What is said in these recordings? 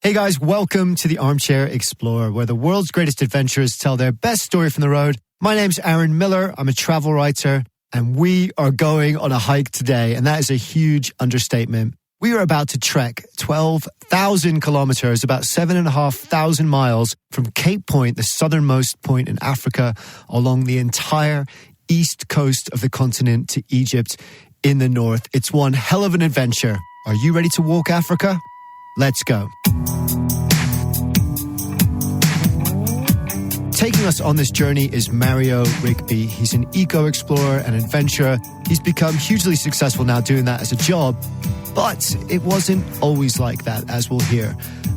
Hey guys, welcome to the Armchair Explorer, where the world's greatest adventurers tell their best story from the road. My name's Aaron Miller. I'm a travel writer, and we are going on a hike today, and that is a huge understatement. We are about to trek 12,000 kilometers, about 7,500 miles from Cape Point, the southernmost point in Africa, along the entire east coast of the continent to Egypt in the north. It's one hell of an adventure. Are you ready to walk Africa? Let's go. Taking us on this journey is Mario Rigby. He's an eco-explorer and adventurer. He's become hugely successful now doing that as a job, but it wasn't always like that, as we'll hear.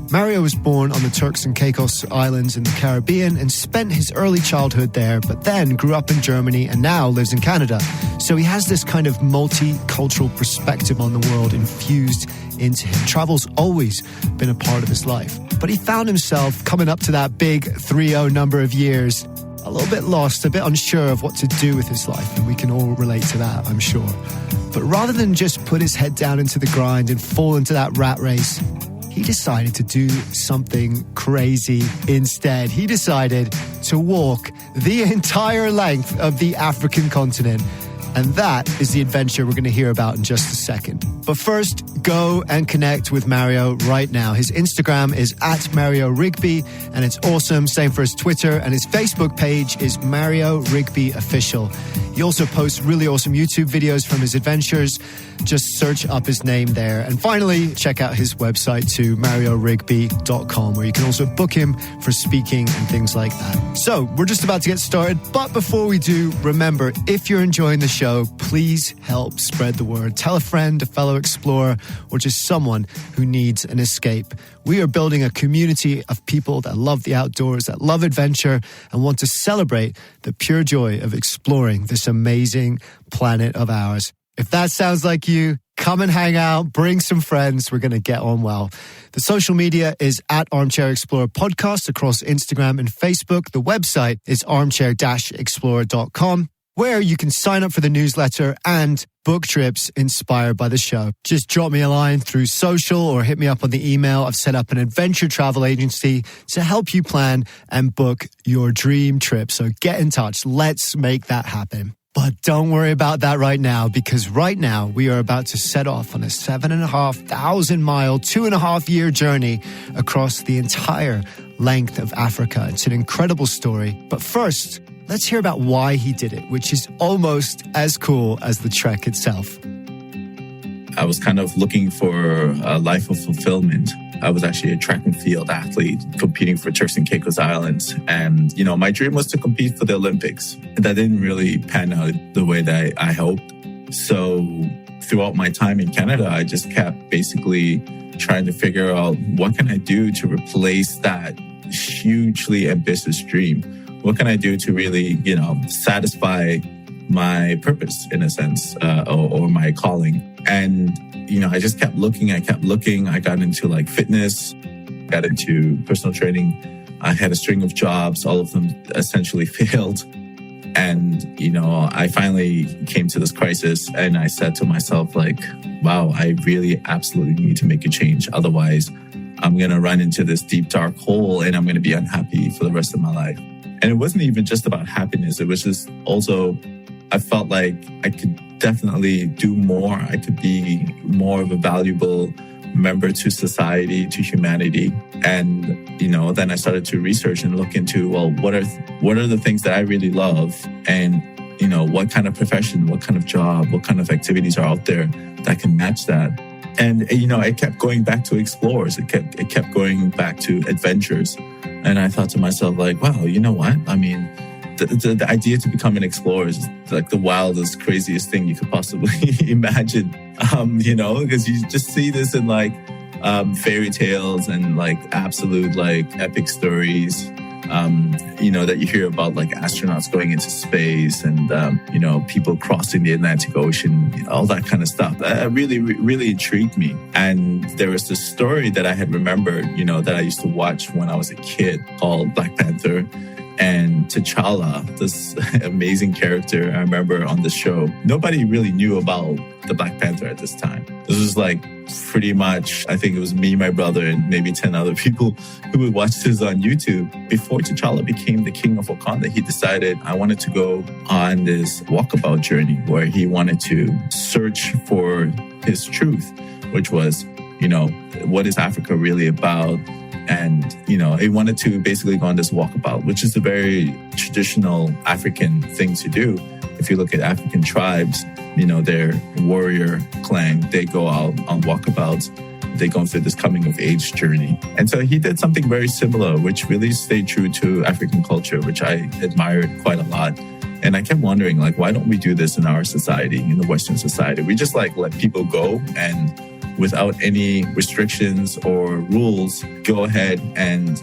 Mario was born on the Turks and Caicos Islands in the Caribbean and spent his early childhood there, but then grew up in Germany and now lives in Canada. So he has this kind of multicultural perspective on the world infused into him. Travel's always been a part of his life. But he found himself coming up to that big 30 number of years, a little bit lost, a bit unsure of what to do with his life. And we can all relate to that, I'm sure. But rather than just put his head down into the grind and fall into that rat race, he decided to do something crazy instead. He decided to walk the entire length of the African continent. And that is the adventure we're going to hear about in just a second. But first, go and connect with Mario right now. His Instagram is @MarioRigby, and it's awesome. Same for his Twitter, and his Facebook page is Mario Rigby Official. He also posts really awesome YouTube videos from his adventures. Just search up his name there. And finally, check out his website too, mariorigby.com, where you can also book him for speaking and things like that. So we're just about to get started. But before we do, remember, if you're enjoying the show, please help spread the word. Tell a friend, a fellow explorer, or just someone who needs an escape. We are building a community of people that love the outdoors, that love adventure, and want to celebrate the pure joy of exploring this amazing planet of ours. If that sounds like you, come and hang out, bring some friends. We're going to get on well. The social media is @Armchair Explorer Podcast across Instagram and Facebook. The website is armchair-explorer.com, where you can sign up for the newsletter and book trips inspired by the show. Just drop me a line through social or hit me up on the email. I've set up an adventure travel agency to help you plan and book your dream trip. So get in touch. Let's make that happen. But don't worry about that right now, because right now we are about to set off on a 7,500 mile, 2.5 year journey across the entire length of Africa. It's an incredible story. But first, let's hear about why he did it, which is almost as cool as the trek itself. I was kind of looking for a life of fulfillment. I was actually a track and field athlete competing for Turks and Caicos Islands. And, my dream was to compete for the Olympics. That didn't really pan out the way that I hoped. So throughout my time in Canada, I just kept basically trying to figure out what can I do to replace that hugely ambitious dream? What can I do to really, satisfy my purpose in a sense, or my calling? And, I just kept looking. I got into fitness, got into personal training. I had a string of jobs. All of them essentially failed. And, I finally came to this crisis and I said to myself, wow, I really absolutely need to make a change. Otherwise, I'm going to run into this deep, dark hole and I'm going to be unhappy for the rest of my life. And it wasn't even just about happiness. It was just also, I felt like I could definitely do more. I could be more of a valuable member to society, to humanity. And, then I started to research and look into, what are the things that I really love? And, what kind of profession, what kind of job, what kind of activities are out there that can match that? And, it kept going back to explorers. It kept going back to adventures. And I thought to myself, wow, you know what? I mean, the idea to become an explorer is the wildest, craziest thing you could possibly imagine, because you just see this in fairy tales and absolute epic stories, that you hear about astronauts going into space and, people crossing the Atlantic Ocean, all that kind of stuff. That really, really intrigued me. And there was this story that I had remembered, that I used to watch when I was a kid called Black Panther. And T'Challa, this amazing character I remember on the show, nobody really knew about the Black Panther at this time. This was pretty much, I think it was me, my brother, and maybe 10 other people who would watch this on YouTube. Before T'Challa became the king of Wakanda, he decided I wanted to go on this walkabout journey where he wanted to search for his truth, which was, what is Africa really about? And, he wanted to basically go on this walkabout, which is a very traditional African thing to do. If you look at African tribes, their warrior clan, they go out on walkabouts. They go through this coming of age journey. And so he did something very similar, which really stayed true to African culture, which I admired quite a lot. And I kept wondering, why don't we do this in our society, in the Western society? We just let people go and without any restrictions or rules, go ahead and,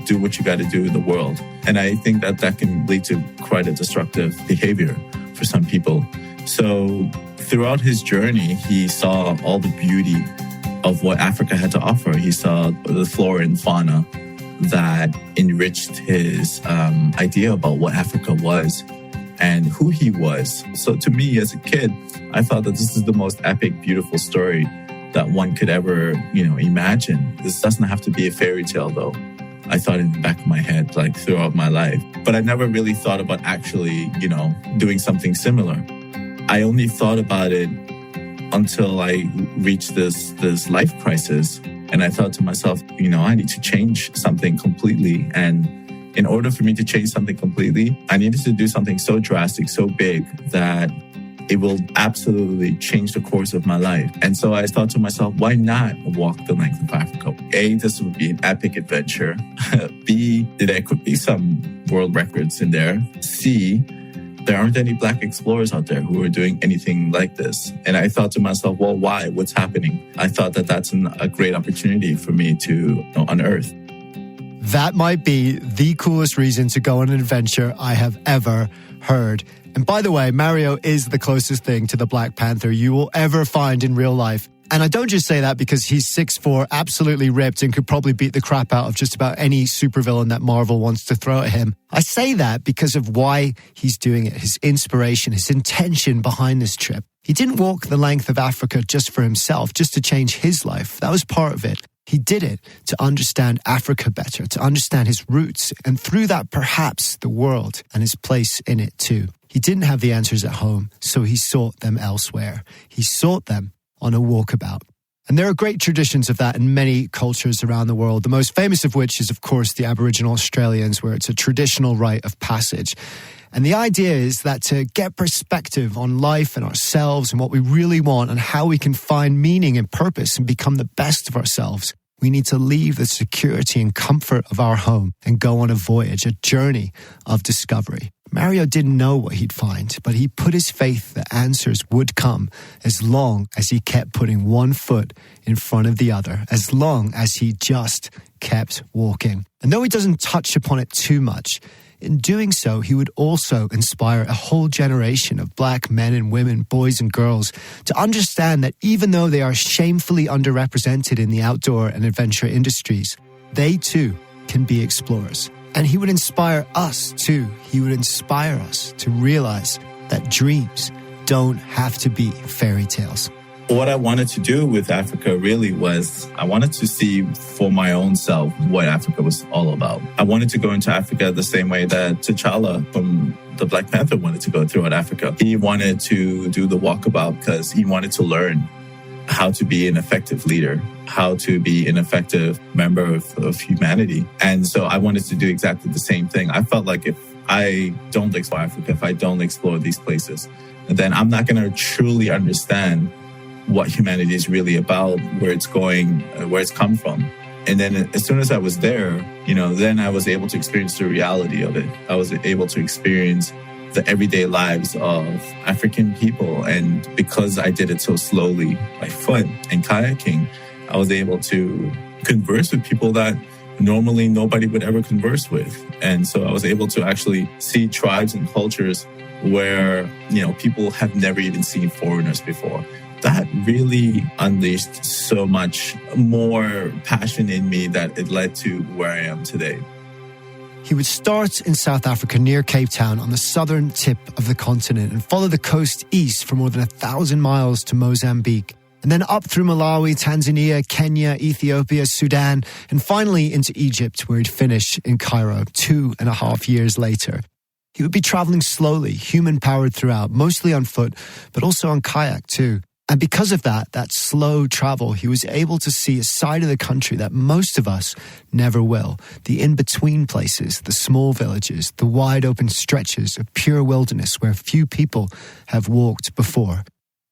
do what you got to do in the world. And I think that can lead to quite a destructive behavior for some people. So throughout his journey, he saw all the beauty of what Africa had to offer. He saw the flora and fauna that enriched his idea about what Africa was and who he was. So to me, as a kid, I thought that this is the most epic, beautiful story that one could ever, imagine. This doesn't have to be a fairy tale, though. I thought in the back of my head, throughout my life. But I never really thought about actually, doing something similar. I only thought about it until I reached this life crisis. And I thought to myself, I need to change something completely. And in order for me to change something completely, I needed to do something so drastic, so big that it will absolutely change the course of my life. And so I thought to myself, why not walk the length of Africa? A, this would be an epic adventure. B, there could be some world records in there. C, there aren't any Black explorers out there who are doing anything like this. And I thought to myself, well, why? What's happening? I thought that that's a great opportunity for me to unearth. That might be the coolest reason to go on an adventure I have ever heard. And by the way, Mario is the closest thing to the Black Panther you will ever find in real life. And I don't just say that because he's 6'4", absolutely ripped, and could probably beat the crap out of just about any supervillain that Marvel wants to throw at him. I say that because of why he's doing it, his inspiration, his intention behind this trip. He didn't walk the length of Africa just for himself, just to change his life. That was part of it. He did it to understand Africa better, to understand his roots, and through that, perhaps the world and his place in it too. He didn't have the answers at home, so he sought them elsewhere. He sought them on a walkabout. And there are great traditions of that in many cultures around the world, the most famous of which is, of course, the Aboriginal Australians, where it's a traditional rite of passage. And the idea is that to get perspective on life and ourselves and what we really want and how we can find meaning and purpose and become the best of ourselves, we need to leave the security and comfort of our home and go on a voyage, a journey of discovery. Mario didn't know what he'd find, but he put his faith that answers would come as long as he kept putting one foot in front of the other, as long as he just kept walking. And though he doesn't touch upon it too much, in doing so, he would also inspire a whole generation of Black men and women, boys and girls, to understand that even though they are shamefully underrepresented in the outdoor and adventure industries, they too can be explorers. And he would inspire us too. He would inspire us to realize that dreams don't have to be fairy tales. What I wanted to do with Africa really was I wanted to see for my own self what Africa was all about. I wanted to go into Africa the same way that T'Challa from the Black Panther wanted to go throughout Africa. He wanted to do the walkabout because he wanted to learn how to be an effective leader, how to be an effective member of humanity. And so I wanted to do exactly the same thing. I felt like if I don't explore Africa, if I don't explore these places, then I'm not going to truly understand what humanity is really about, where it's going, where it's come from. And then as soon as I was there, then I was able to experience the reality of it. I was able to experience the everyday lives of African people. And because I did it so slowly by foot and kayaking, I was able to converse with people that normally nobody would ever converse with. And so I was able to actually see tribes and cultures where, people have never even seen foreigners before. That really unleashed so much more passion in me that it led to where I am today. He would start in South Africa near Cape Town on the southern tip of the continent and follow the coast east for more than 1,000 miles to Mozambique. And and then up through Malawi, Tanzania, Kenya, Ethiopia, Sudan, and finally into Egypt, where he'd finish in Cairo 2.5 years later. He would be traveling slowly, human-powered throughout, mostly on foot, but also on kayak too. And because of that slow travel, he was able to see a side of the country that most of us never will. The in-between places, the small villages, the wide open stretches of pure wilderness where few people have walked before.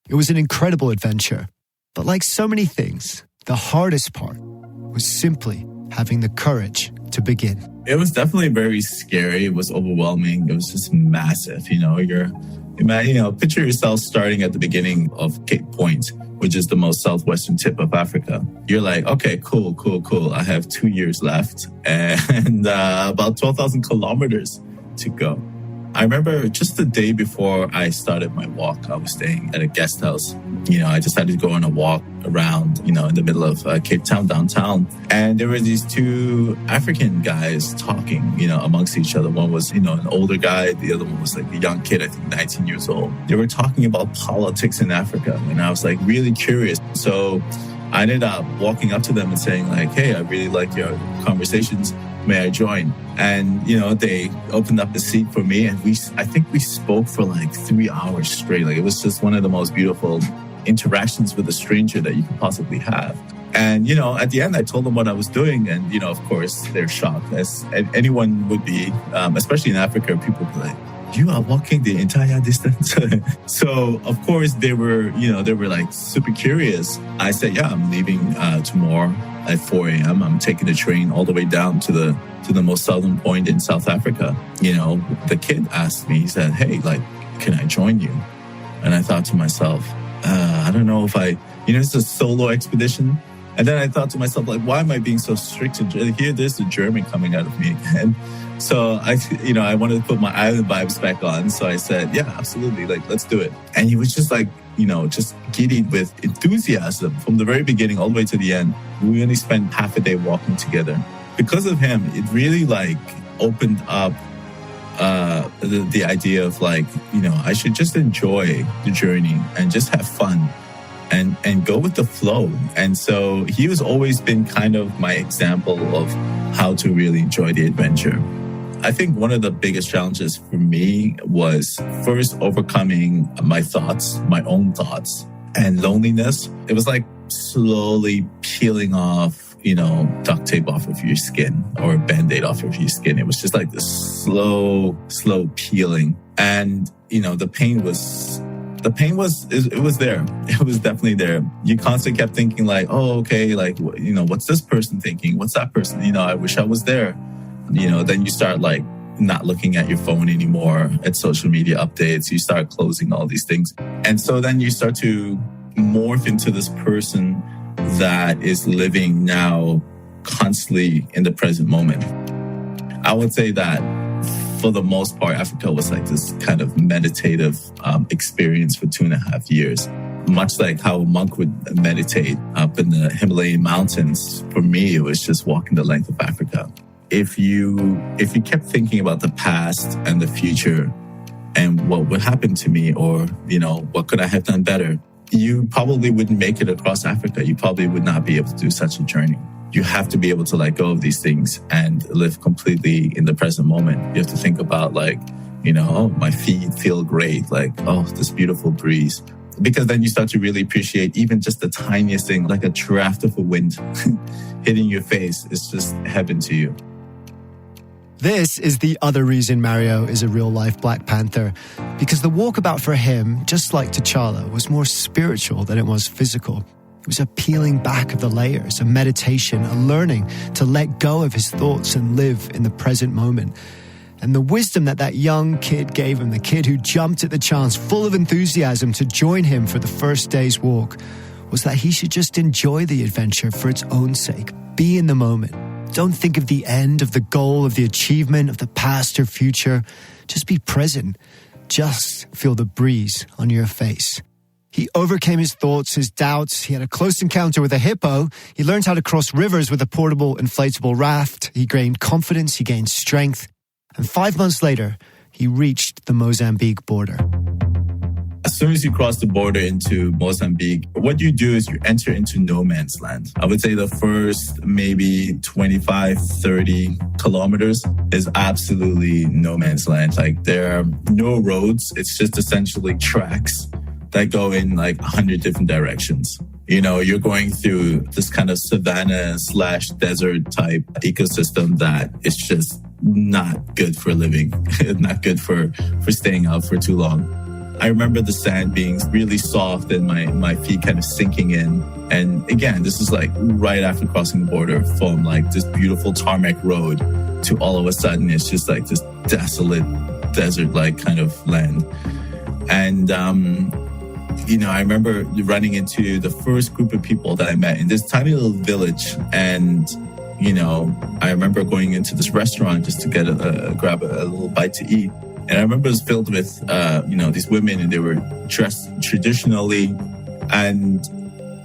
It was an incredible adventure. But like so many things, the hardest part was simply having the courage to begin. It was definitely very scary. It was overwhelming. It was just massive. Picture yourself starting at the beginning of Cape Point, which is the most southwestern tip of Africa. You're like, okay, cool. I have 2 years left and about 12,000 kilometers to go. I remember just the day before I started my walk, I was staying at a guest house. I decided to go on a walk around, in the middle of Cape Town, downtown. And there were these two African guys talking, amongst each other. One was, an older guy. The other one was like a young kid, I think 19 years old. They were talking about politics in Africa. And I was like really curious. So I ended up walking up to them and saying like, hey, I really like your conversations. May I join? And, they opened up a seat for me. And I think we spoke for like 3 hours straight. Like it was just one of the most beautiful interactions with a stranger that you could possibly have. And, at the end, I told them what I was doing. And, of course, they're shocked, as anyone would be, especially in Africa. People would be like, you are walking the entire distance. So, of course, they were like super curious. I said, yeah, I'm leaving tomorrow at 4 a.m. I'm taking the train all the way down to the most southern point in South Africa. The kid asked me, he said, hey, like, can I join you? And I thought to myself, I don't know if it's a solo expedition. And then I thought to myself, like, why am I being so strict? Here, there's the German coming out of me again. So I wanted to put my island vibes back on. So I said, yeah, absolutely. Like, let's do it. And he was just like, just giddy with enthusiasm from the very beginning all the way to the end. We only spent half a day walking together. Because of him, it really like opened up the idea of like, I should just enjoy the journey and just have fun and go with the flow. And so he has always been kind of my example of how to really enjoy the adventure. I think one of the biggest challenges for me was first overcoming my own thoughts and loneliness. It was like slowly peeling off, duct tape off of your skin or a Band-Aid off of your skin. It was just like this slow peeling. And, the pain was there. It was definitely there. You constantly kept thinking like, oh, okay, like, what's this person thinking? What's that person? I wish I was there. Then you start like not looking at your phone anymore, at social media updates. You start closing all these things. And so then you start to morph into this person that is living now constantly in the present moment. I would say that for the most part, Africa was like this kind of meditative experience for 2.5 years. Much like how a monk would meditate up in the Himalayan mountains, for me, it was just walking the length of Africa. If you kept thinking about the past and the future and what would happen to me or, what could I have done better, you probably wouldn't make it across Africa. You probably would not be able to do such a journey. You have to be able to let go of these things and live completely in the present moment. You have to think about like, oh, my feet feel great. Like, oh, this beautiful breeze. Because then you start to really appreciate even just the tiniest thing, like a draft of a wind hitting your face. It's just heaven to you. This is the other reason Mario is a real-life Black Panther, because the walkabout for him, just like T'Challa, was more spiritual than it was physical. It was a peeling back of the layers, a meditation, a learning to let go of his thoughts and live in the present moment. And the wisdom that young kid gave him, the kid who jumped at the chance, full of enthusiasm to join him for the first day's walk, was that he should just enjoy the adventure for its own sake. Be in the moment. Don't think of the end, of the goal, of the achievement, of the past or future. Just be present. Just feel the breeze on your face. He overcame his thoughts, his doubts. He had a close encounter with a hippo. He learned how to cross rivers with a portable inflatable raft. He gained confidence. He gained strength. And 5 months later, he reached the Mozambique border. As soon as you cross the border into Mozambique, what you do is you enter into no man's land. I would say the first maybe 25, 30 kilometers is absolutely no man's land. Like there are no roads. It's just essentially tracks that go in like 100 different directions. You know, you're going through this kind of savanna/desert type ecosystem that is just not good for living, not good for staying out for too long. I remember the sand being really soft and my feet kind of sinking in. And again, this is like right after crossing the border from like this beautiful tarmac road to all of a sudden it's just like this desolate desert-like kind of land. And, you know, I remember running into the first group of people that I met in this tiny little village. And, you know, I remember going into this restaurant just to get grab a little bite to eat. And I remember it was filled with, you know, these women, and they were dressed traditionally, and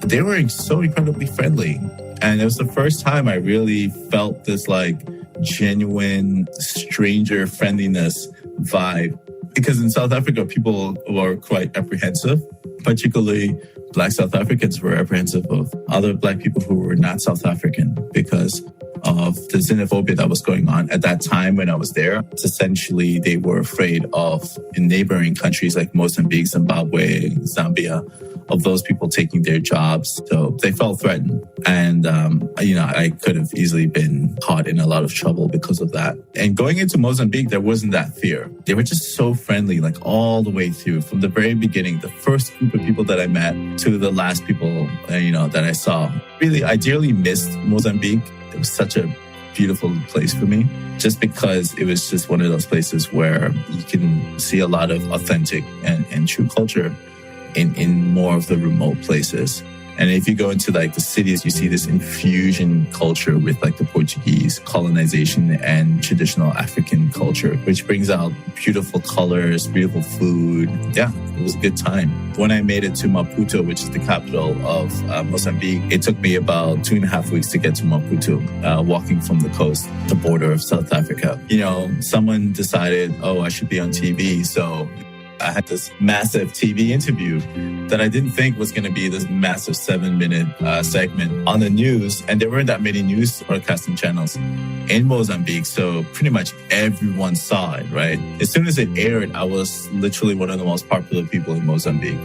they were so incredibly friendly. And it was the first time I really felt this like genuine stranger friendliness vibe. Because in South Africa, people were quite apprehensive, particularly Black South Africans were apprehensive of other Black people who were not South African because of the xenophobia that was going on at that time when I was there. Essentially, they were afraid of in neighboring countries like Mozambique, Zimbabwe, Zambia, of those people taking their jobs. So they felt threatened. And, you know, I could have easily been caught in a lot of trouble because of that. And going into Mozambique, there wasn't that fear. They were just so friendly, like all the way through from the very beginning, the first group of people that I met to the last people, you know, that I saw. Really, I dearly missed Mozambique. It was such a beautiful place for me, just because it was just one of those places where you can see a lot of authentic and true culture in more of the remote places. And if you go into like the cities, you see this infusion culture with like the Portuguese colonization and traditional African culture, which brings out beautiful colors, beautiful food. Yeah, it was a good time. When I made it to Maputo, which is the capital of Mozambique, it took me about 2.5 weeks to get to Maputo, walking from the coast, the border of South Africa. You know, someone decided, oh, I should be on TV. So I had this massive TV interview that I didn't think was going to be this massive 7-minute segment on the news. And there weren't that many news broadcasting channels in Mozambique. So pretty much everyone saw it, right? As soon as it aired, I was literally one of the most popular people in Mozambique.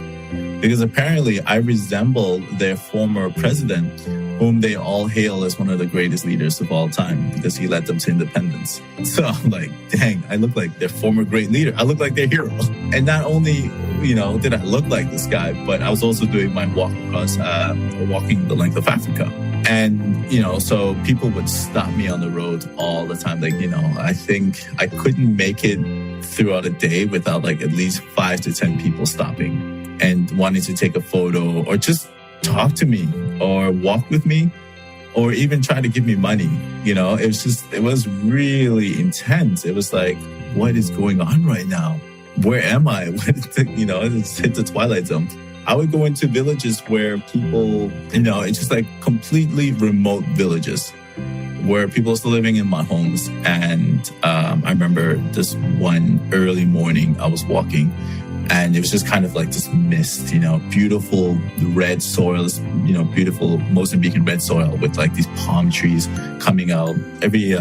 Because apparently I resemble their former president, whom they all hail as one of the greatest leaders of all time because he led them to independence. So I'm like, dang, I look like their former great leader. I look like their hero. And not only, you know, did I look like this guy, but I was also doing my walk across, walking the length of Africa. And, you know, so people would stop me on the road all the time. Like, you know, I think I couldn't make it throughout a day without like at least 5 to 10 people stopping and wanting to take a photo or just talk to me or walk with me or even try to give me money. You know, it was really intense. It was like, what is going on right now? Where am I? You know, it's hit the twilight zone. I would go into villages where people, you know, it's just like completely remote villages where people are still living in mud homes. And I remember this one early morning I was walking, and it was just kind of like this mist, you know, beautiful red soils, you know, beautiful Mozambican red soil with like these palm trees coming out. Every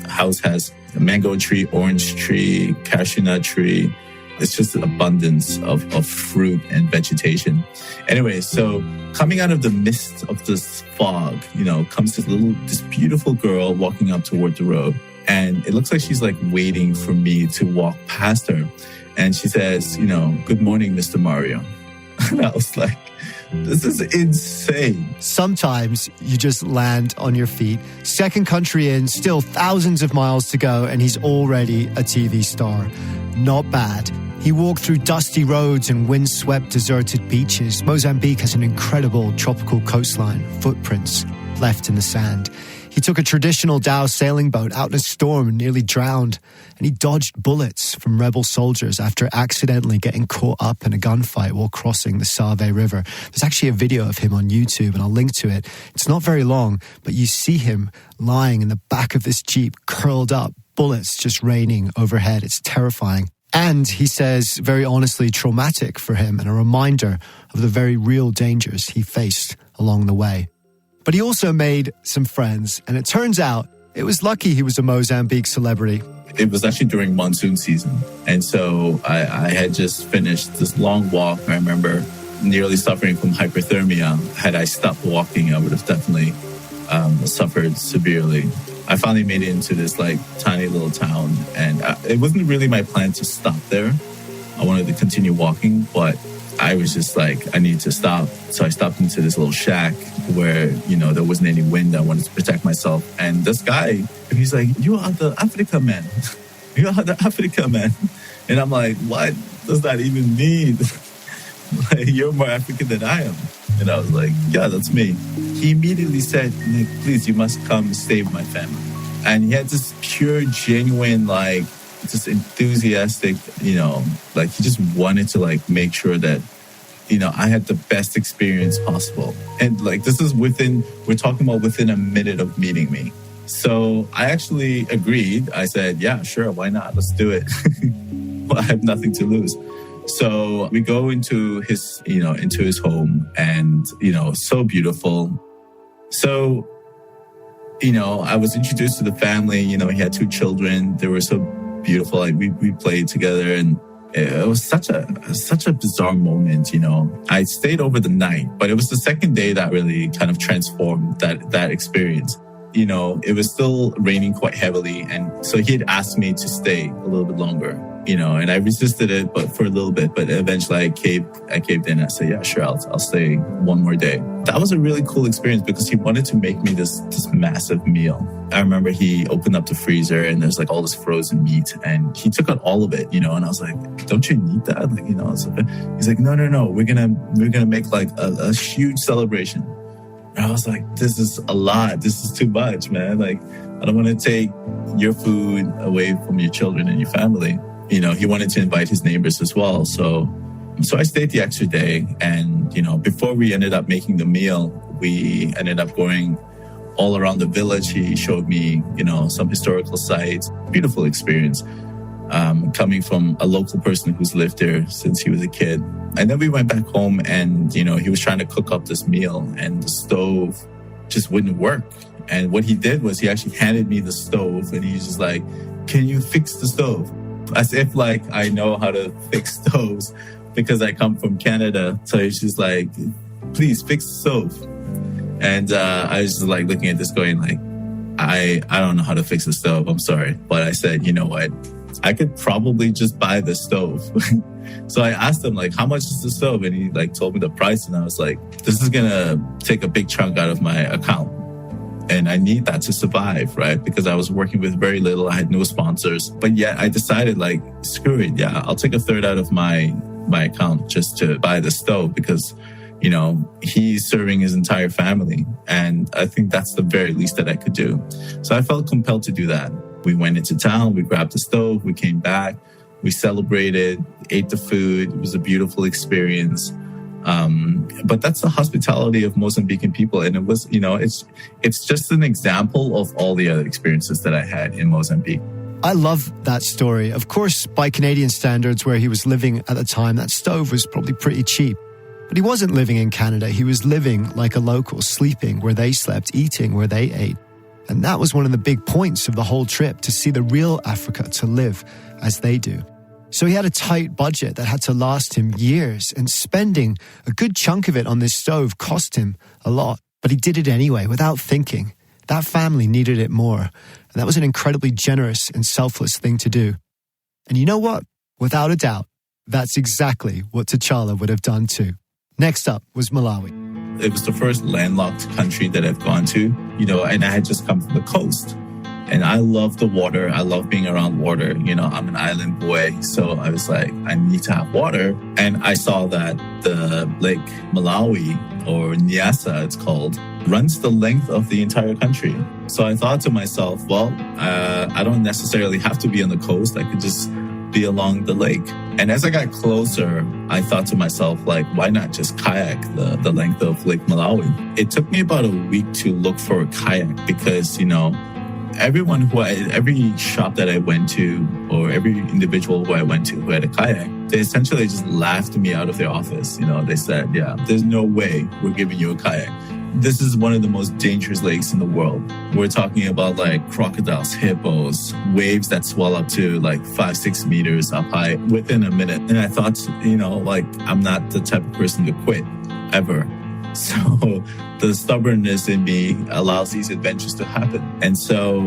house has a mango tree, orange tree, cashew nut tree. It's just an abundance of fruit and vegetation. Anyway, so coming out of the mist of this fog, you know, comes this beautiful girl walking up toward the road. And it looks like she's like waiting for me to walk past her. And she says, you know, good morning, Mr. Mario. And I was like, this is insane. Sometimes you just land on your feet. Second country in, still thousands of miles to go, and he's already a TV star. Not bad. He walked through dusty roads and windswept deserted beaches. Mozambique has an incredible tropical coastline, footprints left in the sand. He took a traditional dhow sailing boat out in a storm and nearly drowned. And he dodged bullets from rebel soldiers after accidentally getting caught up in a gunfight while crossing the Save River. There's actually a video of him on YouTube, and I'll link to it. It's not very long, but you see him lying in the back of this Jeep, curled up, bullets just raining overhead. It's terrifying. And he says, very honestly, traumatic for him and a reminder of the very real dangers he faced along the way. But he also made some friends, and it turns out it was lucky he was a Mozambique celebrity. It was actually during monsoon season. And so I had just finished this long walk. I remember nearly suffering from hypothermia. Had I stopped walking, I would have definitely suffered severely. I finally made it into this tiny little town, and it wasn't really my plan to stop there. I wanted to continue walking, but I was just I need to stop. So I stopped into this little shack where, there wasn't any wind. I wanted to protect myself. And this guy, he's like, "You are the Africa man. You are the Africa man." And I'm like, "What does that even mean?" You're more African than I am. And I was like, "Yeah, that's me." He immediately said, "Nick, please, you must come stay with my family." And he had this pure, genuine, just enthusiastic, he just wanted to make sure that, I had the best experience possible. And this is we're talking about within a minute of meeting me. So I actually agreed. I said, "Yeah, sure. Why not? Let's do it." Well, I have nothing to lose. So we go into his home, and, so beautiful. So, I was introduced to the family. He had 2 children. They were so beautiful. We played together, and it was such a bizarre moment. I stayed over the night, but it was the second day that really kind of transformed that experience. It was still raining quite heavily, and so he had asked me to stay a little bit longer. And I resisted it, but for a little bit. But eventually, I caved in. I said, "Yeah, sure, I'll stay one more day." That was a really cool experience because he wanted to make me this massive meal. I remember he opened up the freezer, and there's all this frozen meat, and he took out all of it. And I was like, "Don't you need that?" He's like, "No, we're gonna make a huge celebration." And I was like, "This is a lot. This is too much, man. I don't want to take your food away from your children and your family." He wanted to invite his neighbors as well. So I stayed the extra day. And, before we ended up making the meal, we ended up going all around the village. He showed me, some historical sites. Beautiful experience. Coming from a local person who's lived there since he was a kid. And then we went back home, and, he was trying to cook up this meal, and the stove just wouldn't work. And what he did was he actually handed me the stove, and he's just like, "Can you fix the stove?" As if I know how to fix stoves because I come from Canada. So he's just like, "Please fix the stove." And I was just looking at this going I don't know how to fix the stove. I'm sorry. But I said, "You know what? I could probably just buy the stove." So I asked him how much is the stove? And he told me the price. And I was like, this is going to take a big chunk out of my account. And I need that to survive, right? Because I was working with very little. I had no sponsors. But yet I decided screw it. Yeah, I'll take a third out of my account just to buy the stove because, he's serving his entire family. And I think that's the very least that I could do. So I felt compelled to do that. We went into town, we grabbed the stove, we came back, we celebrated, ate the food. It was a beautiful experience. But that's the hospitality of Mozambican people. And it was, it's just an example of all the other experiences that I had in Mozambique. I love that story. Of course, by Canadian standards where he was living at the time, that stove was probably pretty cheap. But he wasn't living in Canada. He was living like a local, sleeping where they slept, eating where they ate. And that was one of the big points of the whole trip, to see the real Africa, to live as they do. So he had a tight budget that had to last him years, and spending a good chunk of it on this stove cost him a lot. But he did it anyway, without thinking. That family needed it more. And that was an incredibly generous and selfless thing to do. And you know what? Without a doubt, that's exactly what T'Challa would have done too. Next up was Malawi. It was the first landlocked country that I've gone to, and I had just come from the coast. And I love the water. I love being around water. I'm an island boy. So I was like, I need to have water. And I saw that the Lake Malawi, or Nyasa it's called, runs the length of the entire country. So I thought to myself, well, I don't necessarily have to be on the coast. I could just be along the lake. And as I got closer, I thought to myself, why not just kayak the length of Lake Malawi? It took me about a week to look for a kayak because, every shop that I went to, or every individual who I went to who had a kayak, they essentially just laughed me out of their office. They said, yeah, there's no way we're giving you a kayak. This is one of the most dangerous lakes in the world. We're talking about like crocodiles, hippos, waves that swell up to like 5-6 meters up high within a minute. And I thought, I'm not the type of person to quit ever. So the stubbornness in me allows these adventures to happen. And so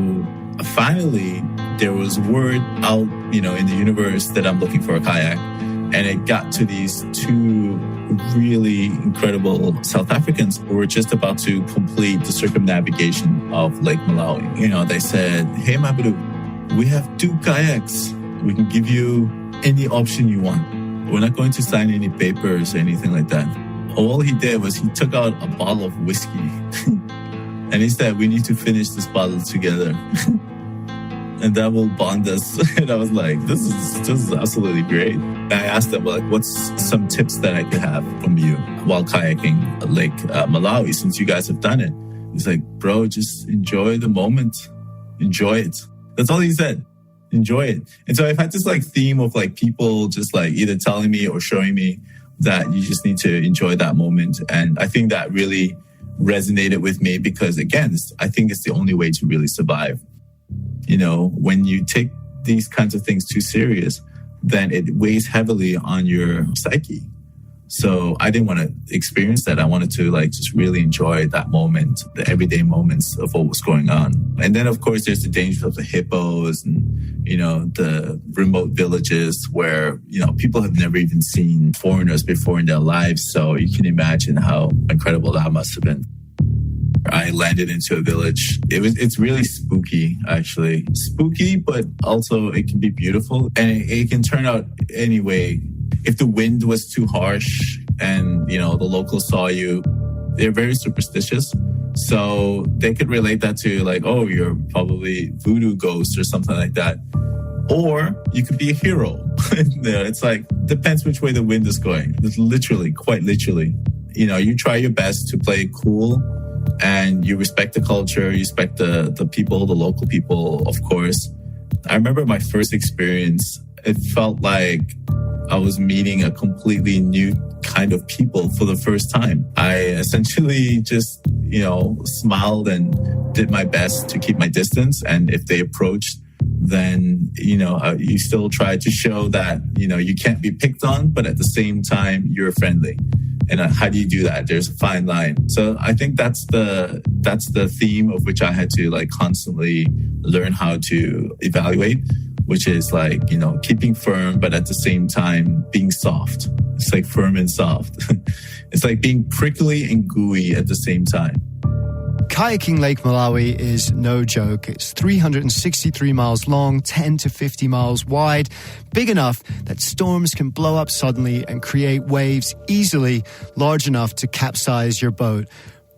finally, there was word out, in the universe that I'm looking for a kayak. And it got to these two really incredible South Africans who were just about to complete the circumnavigation of Lake Malawi. They said, hey, Mabudu, we have 2 kayaks. We can give you any option you want. We're not going to sign any papers or anything like that. All he did was he took out a bottle of whiskey and he said, we need to finish this bottle together. And that will bond us. And I was like, this is absolutely great. I asked them, what's some tips that I could have from you while kayaking Lake Malawi, since you guys have done it? He's like, bro, just enjoy the moment. Enjoy it. That's all he said. Enjoy it. And so I've had this theme of people just either telling me or showing me that you just need to enjoy that moment. And I think that really resonated with me because, again, I think it's the only way to really survive. When you take these kinds of things too serious, then it weighs heavily on your psyche. So I didn't want to experience that. I wanted to just really enjoy that moment, the everyday moments of what was going on. And then, of course, there's the dangers of the hippos and, the remote villages where, people have never even seen foreigners before in their lives. So you can imagine how incredible that must have been. I landed into a village. It's really spooky, actually. Spooky, but also it can be beautiful. And it can turn out anyway. If the wind was too harsh and, the locals saw you, they're very superstitious. So they could relate that to oh, you're probably voodoo ghost or something like that. Or you could be a hero. It's depends which way the wind is going. It's literally, quite literally. You try your best to play cool. And you respect the culture, you respect the people, the local people, of course. I remember my first experience, it felt like I was meeting a completely new kind of people for the first time. I essentially just, smiled and did my best to keep my distance. And if they approached, then, you still try to show that, you can't be picked on, but at the same time, you're friendly. And how do you do that? There's a fine line. So I think that's the theme of which I had to constantly learn how to evaluate, which is keeping firm, but at the same time being soft. It's firm and soft. It's being prickly and gooey at the same time. Kayaking Lake Malawi is no joke. It's 363 miles long, 10 to 50 miles wide, big enough that storms can blow up suddenly and create waves easily large enough to capsize your boat.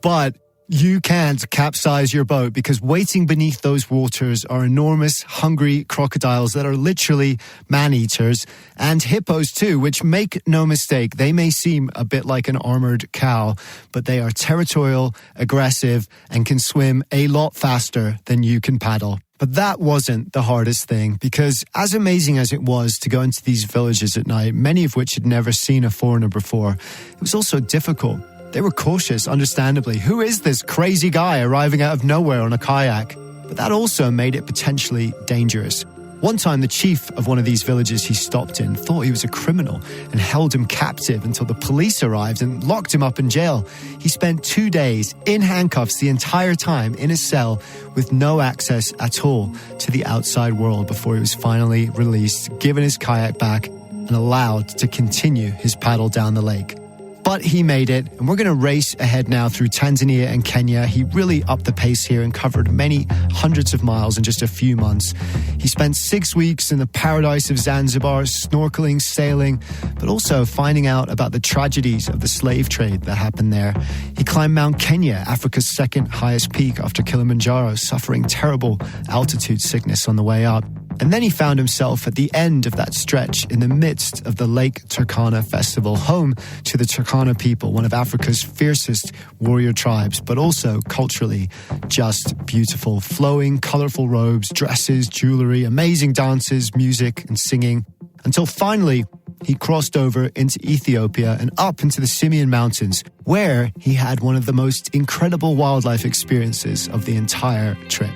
But you can't capsize your boat because waiting beneath those waters are enormous, hungry crocodiles that are literally man-eaters, and hippos too, which, make no mistake, they may seem a bit like an armored cow, but they are territorial, aggressive, and can swim a lot faster than you can paddle. But that wasn't the hardest thing, because as amazing as it was to go into these villages at night, many of which had never seen a foreigner before, it was also difficult. They were cautious, understandably. Who is this crazy guy arriving out of nowhere on a kayak? But that also made it potentially dangerous. One time, the chief of one of these villages he stopped in thought he was a criminal and held him captive until the police arrived and locked him up in jail. He spent 2 days in handcuffs the entire time in his cell with no access at all to the outside world before he was finally released, given his kayak back, and allowed to continue his paddle down the lake. But he made it, and we're going to race ahead now through Tanzania and Kenya. He really upped the pace here and covered many hundreds of miles in just a few months. He spent 6 weeks in the paradise of Zanzibar, snorkeling, sailing, but also finding out about the tragedies of the slave trade that happened there. He climbed Mount Kenya, Africa's second highest peak after Kilimanjaro, suffering terrible altitude sickness on the way up. And then he found himself at the end of that stretch in the midst of the Lake Turkana Festival, home to the Turkana people, one of Africa's fiercest warrior tribes, but also culturally just beautiful. Flowing, colorful robes, dresses, jewelry, amazing dances, music and singing. Until finally, he crossed over into Ethiopia and up into the Simien Mountains, where he had one of the most incredible wildlife experiences of the entire trip.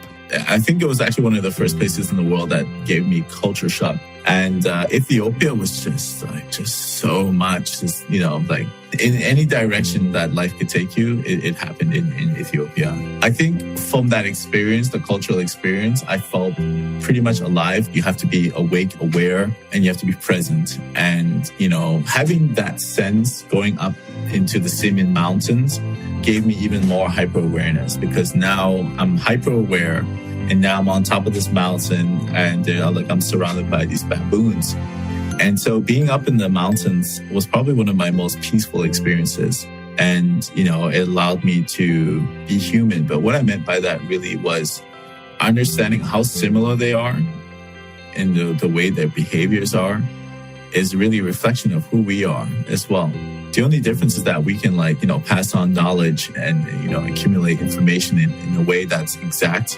I think it was actually one of the first places in the world that gave me culture shock. And Ethiopia was just so much, like in any direction that life could take you, it happened in Ethiopia. I think from that experience, the cultural experience, I felt pretty much alive. You have to be awake, aware, and you have to be present. And, having that sense going up into the Simien Mountains gave me even more hyper-awareness, because now I'm hyper-aware. And now I'm on top of this mountain and I'm surrounded by these baboons. And so being up in the mountains was probably one of my most peaceful experiences. And, it allowed me to be human. But what I meant by that really was understanding how similar they are and the way their behaviors are is really a reflection of who we are as well. The only difference is that we can pass on knowledge and, accumulate information in a way that's exact.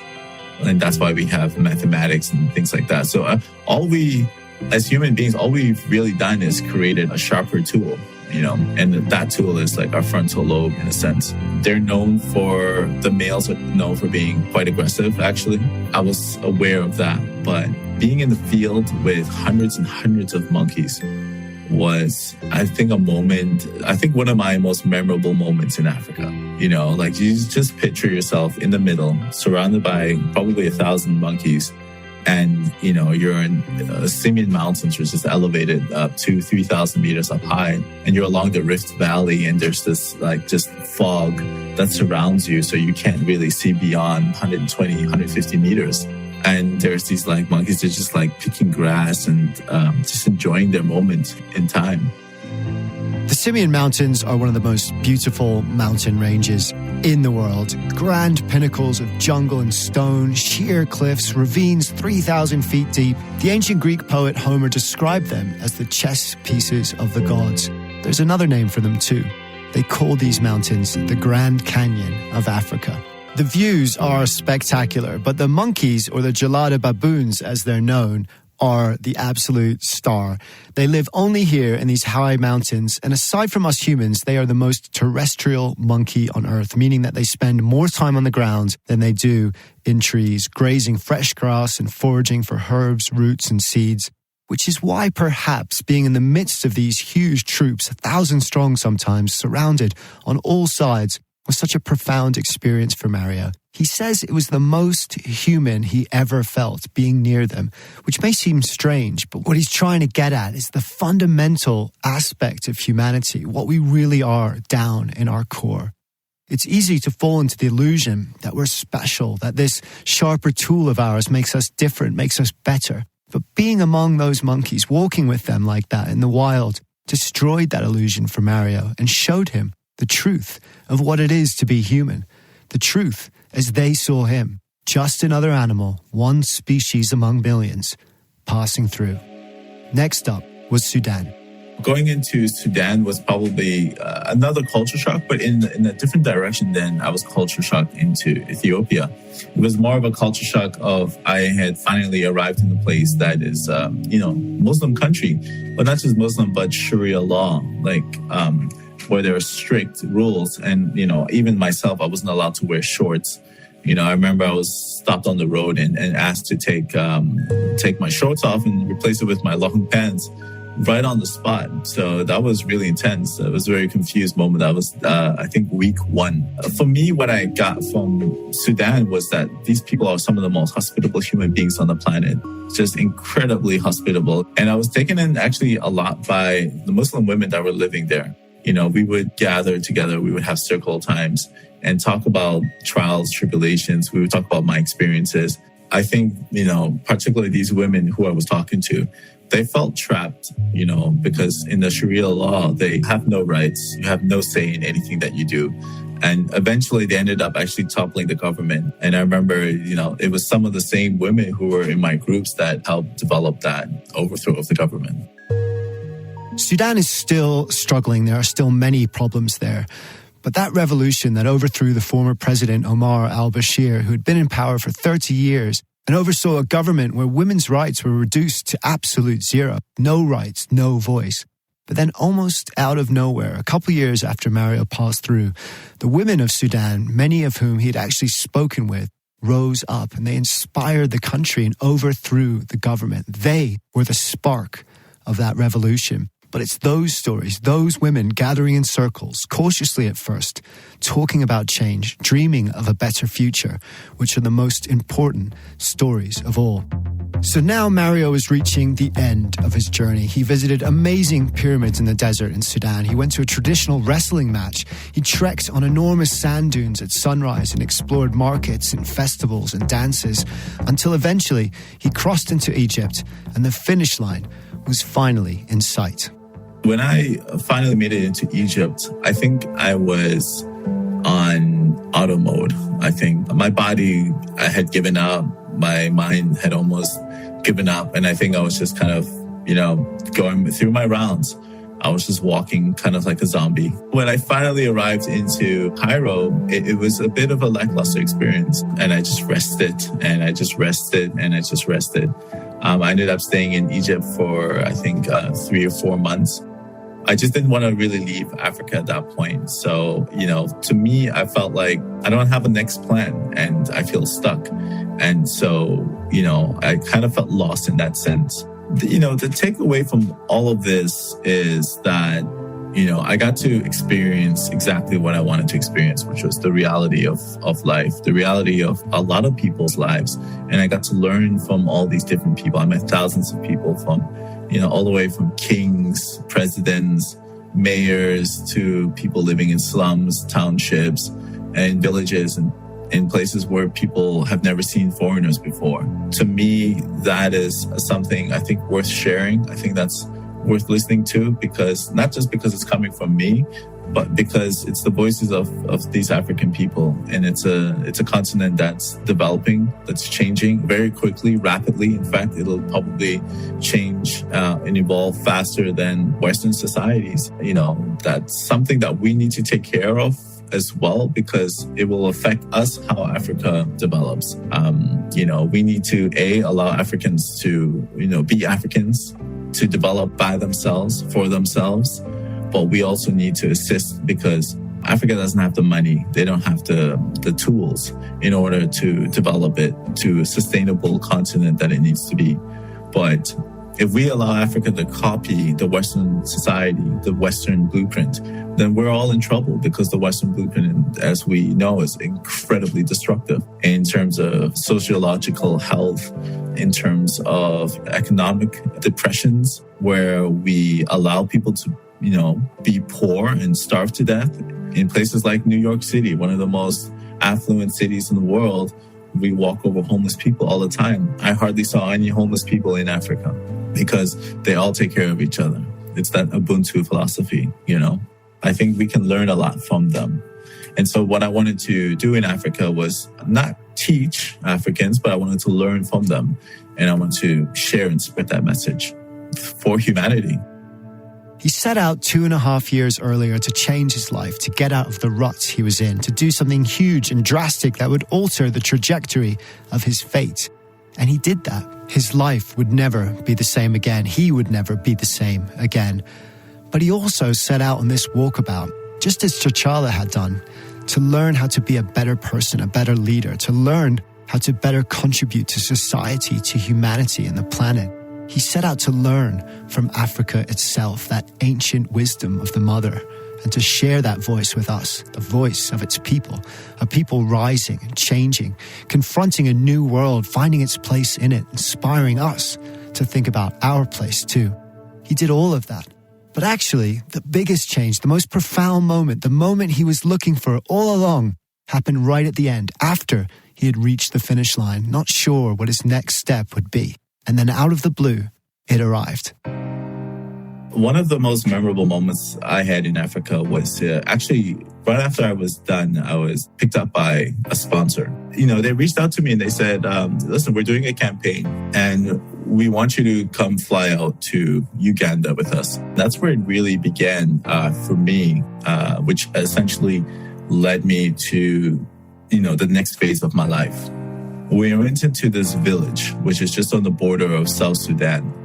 And that's why we have mathematics and things like that. So all we, as human beings, all we've really done is created a sharper tool, and that tool is like our frontal lobe in a sense. The males are known for being quite aggressive, actually. I was aware of that. But being in the field with hundreds and hundreds of monkeys was, I think, one of my most memorable moments in Africa. You just picture yourself in the middle, surrounded by probably 1,000 monkeys. And, you're in Simien Mountains, which is elevated up to 3,000 meters up high. And you're along the Rift Valley, and there's this just fog that surrounds you. So you can't really see beyond 120, 150 meters. And there's these monkeys, they're just picking grass and just enjoying their moment in time. The Simien Mountains are one of the most beautiful mountain ranges in the world. Grand pinnacles of jungle and stone, sheer cliffs, ravines 3,000 feet deep. The ancient Greek poet Homer described them as the chess pieces of the gods. There's another name for them too. They call these mountains the Grand Canyon of Africa. The views are spectacular, but the monkeys, or the gelada baboons as they're known, are the absolute star. They live only here in these high mountains, and aside from us humans, they are the most terrestrial monkey on Earth, meaning that they spend more time on the ground than they do in trees, grazing fresh grass and foraging for herbs, roots, and seeds, which is why perhaps being in the midst of these huge troops, 1,000 strong sometimes, surrounded on all sides, was such a profound experience for Mario. He says it was the most human he ever felt being near them, which may seem strange, but what he's trying to get at is the fundamental aspect of humanity, what we really are down in our core. It's easy to fall into the illusion that we're special, that this sharper tool of ours makes us different, makes us better. But being among those monkeys, walking with them like that in the wild, destroyed that illusion for Mario and showed him the truth of what it is to be human. The truth as they saw him, just another animal, one species among millions, passing through. Next up was Sudan. Going into Sudan was probably another culture shock, but in a different direction than I was culture shocked into Ethiopia. It was more of a culture shock of I had finally arrived in a place that is, Muslim country, but not just Muslim, but Sharia law, where there are strict rules. And, even myself, I wasn't allowed to wear shorts. I remember I was stopped on the road and asked to take my shorts off and replace it with my long pants right on the spot. So that was really intense. It was a very confused moment. That was, I think, week 1. For me, what I got from Sudan was that these people are some of the most hospitable human beings on the planet. Just incredibly hospitable. And I was taken in actually a lot by the Muslim women that were living there. We would gather together, we would have circle times and talk about trials, tribulations. We would talk about my experiences. I think, particularly these women who I was talking to, they felt trapped, because in the Sharia law, they have no rights. You have no say in anything that you do. And eventually they ended up actually toppling the government. And I remember, it was some of the same women who were in my groups that helped develop that overthrow of the government. Sudan is still struggling. There are still many problems there. But that revolution that overthrew the former president Omar al-Bashir, who had been in power for 30 years and oversaw a government where women's rights were reduced to absolute zero, no rights, no voice. But then almost out of nowhere, a couple years after Mario passed through, the women of Sudan, many of whom he had actually spoken with, rose up and they inspired the country and overthrew the government. They were the spark of that revolution. But it's those stories, those women gathering in circles, cautiously at first, talking about change, dreaming of a better future, which are the most important stories of all. So now Mario is reaching the end of his journey. He visited amazing pyramids in the desert in Sudan. He went to a traditional wrestling match. He trekked on enormous sand dunes at sunrise and explored markets and festivals and dances until eventually he crossed into Egypt and the finish line was finally in sight. When I finally made it into Egypt, I think I was on auto mode. I think my body, I had given up. My mind had almost given up. And I think I was just kind of, going through my rounds. I was just walking kind of like a zombie. When I finally arrived into Cairo, it was a bit of a lackluster experience. And I just rested and I just rested and I just rested. I ended up staying in Egypt for, I think, 3 or 4 months. I just didn't want to really leave Africa at that point. So, to me, I felt like I don't have a next plan and I feel stuck. And so, I kind of felt lost in that sense. The takeaway from all of this is that, I got to experience exactly what I wanted to experience, which was the reality of life, the reality of a lot of people's lives. And I got to learn from all these different people. I met thousands of people from, all the way from kings, presidents, mayors, to people living in slums, townships, and villages, and in places where people have never seen foreigners before. To me, that is something I think worth sharing. I think that's worth listening to, because not just because it's coming from me, but because it's the voices of these African people. And it's a continent that's developing, that's changing very quickly, rapidly. In fact, it'll probably change and evolve faster than Western societies. That's something that we need to take care of as well, because it will affect us how Africa develops. We need to allow Africans to, be Africans, to develop by themselves, for themselves. But we also need to assist, because Africa doesn't have the money. They don't have the tools in order to develop it to a sustainable continent that it needs to be. But if we allow Africa to copy the Western society, the Western blueprint, then we're all in trouble, because the Western blueprint, as we know, is incredibly destructive in terms of sociological health, in terms of economic depressions, where we allow people to, be poor and starve to death. In places like New York City, one of the most affluent cities in the world, we walk over homeless people all the time. I hardly saw any homeless people in Africa, because they all take care of each other. It's that Ubuntu philosophy, I think we can learn a lot from them. And so what I wanted to do in Africa was not teach Africans, but I wanted to learn from them. And I want to share and spread that message for humanity. He set out 2.5 years earlier to change his life, to get out of the rut he was in, to do something huge and drastic that would alter the trajectory of his fate. And he did that. His life would never be the same again. He would never be the same again. But he also set out on this walkabout, just as T'Challa had done, to learn how to be a better person, a better leader, to learn how to better contribute to society, to humanity and the planet. He set out to learn from Africa itself, that ancient wisdom of the mother, and to share that voice with us, the voice of its people, a people rising and changing, confronting a new world, finding its place in it, inspiring us to think about our place too. He did all of that. But actually, the biggest change, the most profound moment, the moment he was looking for all along, happened right at the end, after he had reached the finish line, not sure what his next step would be. And then out of the blue, it arrived. One of the most memorable moments I had in Africa was actually right after I was done, I was picked up by a sponsor. They reached out to me and they said, listen, we're doing a campaign and we want you to come fly out to Uganda with us. That's where it really began for me, which essentially led me to, the next phase of my life. We went into this village, which is just on the border of South Sudan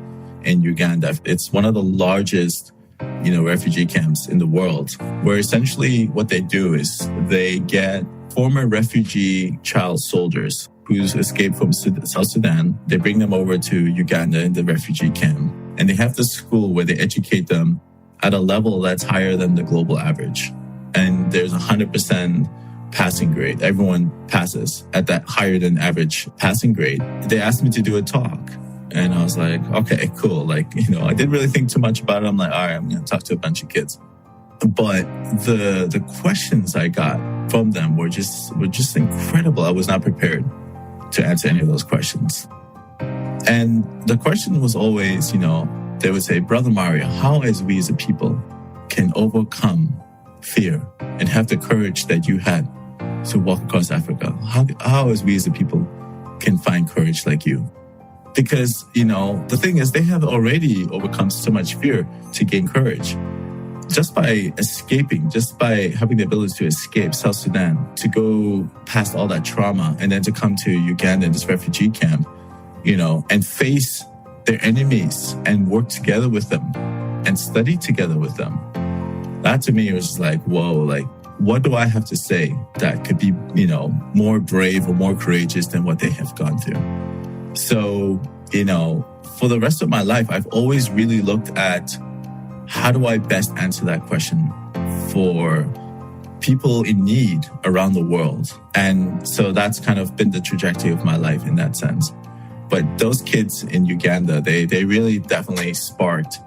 in Uganda. It's one of the largest, refugee camps in the world, where essentially what they do is they get former refugee child soldiers who's escaped from South Sudan. They bring them over to Uganda in the refugee camp. And they have this school where they educate them at a level that's higher than the global average. And there's 100% passing grade. Everyone passes at that higher than average passing grade. They asked me to do a talk. And I was like, okay, cool. I didn't really think too much about it. I'm like, all right, I'm going to talk to a bunch of kids. But the questions I got from them were just incredible. I was not prepared to answer any of those questions. And the question was always, they would say, Brother Mario, how as we as a people can overcome fear and have the courage that you had to walk across Africa? How as we as a people can find courage like you? Because, the thing is, they have already overcome so much fear to gain courage. Just by escaping, just by having the ability to escape South Sudan, to go past all that trauma, and then to come to Uganda in this refugee camp, and face their enemies and work together with them and study together with them. That to me was just like, whoa, what do I have to say that could be, more brave or more courageous than what they have gone through? So, for the rest of my life, I've always really looked at how do I best answer that question for people in need around the world. And so that's kind of been the trajectory of my life in that sense. But those kids in Uganda, they really definitely sparked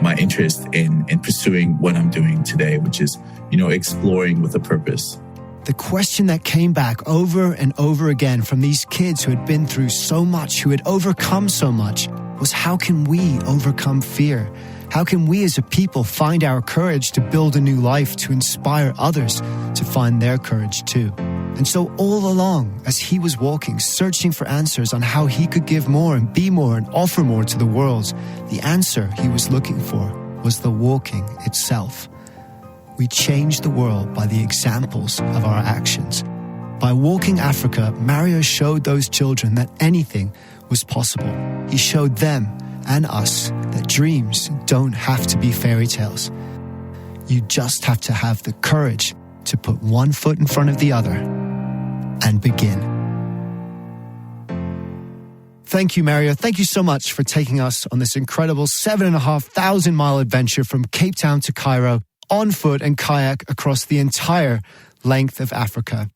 my interest in pursuing what I'm doing today, which is, exploring with a purpose. The question that came back over and over again from these kids who had been through so much, who had overcome so much, was how can we overcome fear? How can we as a people find our courage to build a new life, to inspire others to find their courage too? And so all along, as he was walking, searching for answers on how he could give more and be more and offer more to the world, the answer he was looking for was the walking itself. We change the world by the examples of our actions. By walking Africa, Mario showed those children that anything was possible. He showed them and us that dreams don't have to be fairy tales. You just have to have the courage to put one foot in front of the other and begin. Thank you, Mario. Thank you so much for taking us on this incredible 7,500 mile adventure from Cape Town to Cairo, on foot and kayak across the entire length of Africa.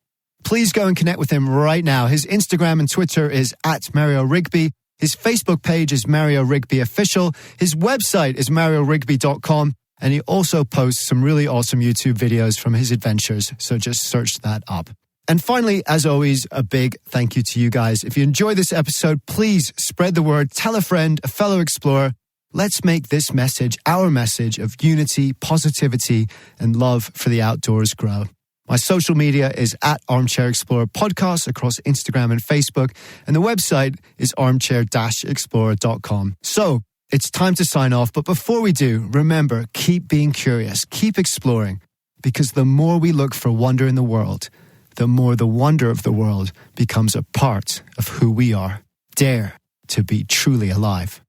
Please go and connect with him right now. His Instagram and Twitter is @Mario Rigby. His Facebook page is Mario Rigby Official. His website is mariorigby.com. And he also posts some really awesome YouTube videos from his adventures. So just search that up. And finally, as always, a big thank you to you guys. If you enjoy this episode, please spread the word. Tell a friend, a fellow explorer. Let's make this message our message of unity, positivity, and love for the outdoors grow. My social media is @Armchair Explorer Podcast across Instagram and Facebook, and the website is armchair-explorer.com. So it's time to sign off, but before we do, remember, keep being curious, keep exploring, because the more we look for wonder in the world, the more the wonder of the world becomes a part of who we are. Dare to be truly alive.